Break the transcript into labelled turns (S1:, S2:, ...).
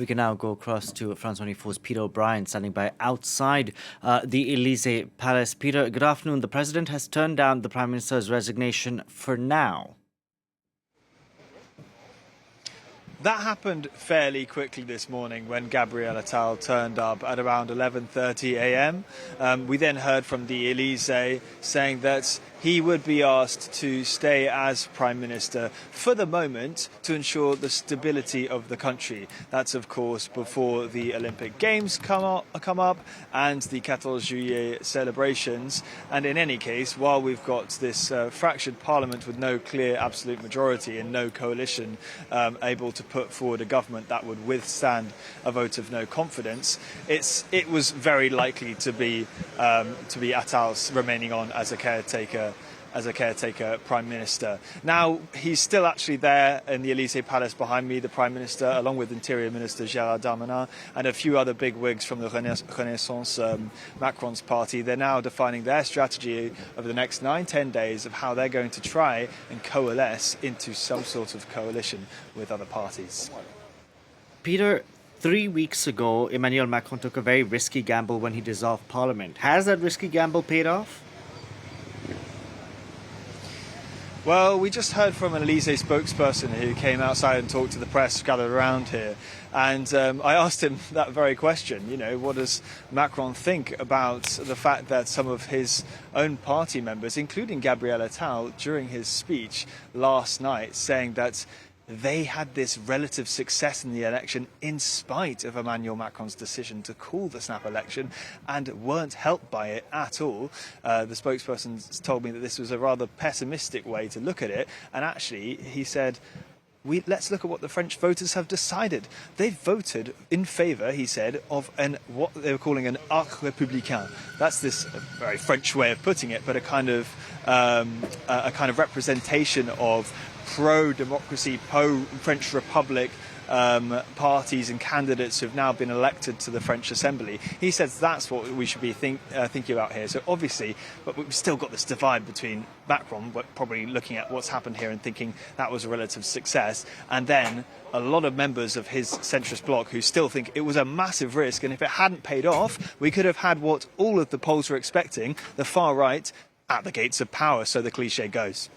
S1: We can now go across to France 24's Peter O'Brien, standing by outside the Elysee Palace. Peter, good afternoon. The president has turned down the Prime Minister's resignation for now.
S2: That happened fairly quickly this morning when Gabriel Attal turned up at around 11:30 a.m. We then heard from the Elysee saying that he would be asked to stay as Prime Minister for the moment to ensure the stability of the country. That's, of course, before the Olympic Games come up and the 14 Juillet celebrations. And in any case, while we've got this fractured parliament with no clear absolute majority and no coalition able to put forward a government that would withstand a vote of no confidence, it was very likely to be Attal's remaining on as a caretaker Prime Minister. Now, he's still actually there in the Elysee Palace behind me, the Prime Minister, along with Interior Minister Gérald Darmanin and a few other big wigs from the Renaissance, Macron's party. They're now defining their strategy over the next 9-10 days of how they're going to try and coalesce into some sort of coalition with other parties.
S1: Peter, 3 weeks ago, Emmanuel Macron took a very risky gamble when he dissolved Parliament. Has that risky gamble paid off?
S2: Well, we just heard from an Elysee spokesperson who came outside and talked to the press gathered around here. And I asked him that very question, what does Macron think about the fact that some of his own party members, including Gabriel Attal, during his speech last night, saying that they had this relative success in the election in spite of Emmanuel Macron's decision to call the snap election and weren't helped by it at all. The spokesperson told me that this was a rather pessimistic way to look at it. And actually, he said, let's look at what the French voters have decided. They've voted in favour, he said, of what they were calling an arc républicain. That's this very French way of putting it, but a kind of representation of pro-democracy, pro-French Republic parties and candidates who've now been elected to the French Assembly. He says that's what we should be thinking about here. So obviously, but we've still got this divide between Macron, but probably looking at what's happened here and thinking that was a relative success, and then a lot of members of his centrist bloc who still think it was a massive risk, and if it hadn't paid off, we could have had what all of the polls were expecting, the far right at the gates of power, so the cliche goes.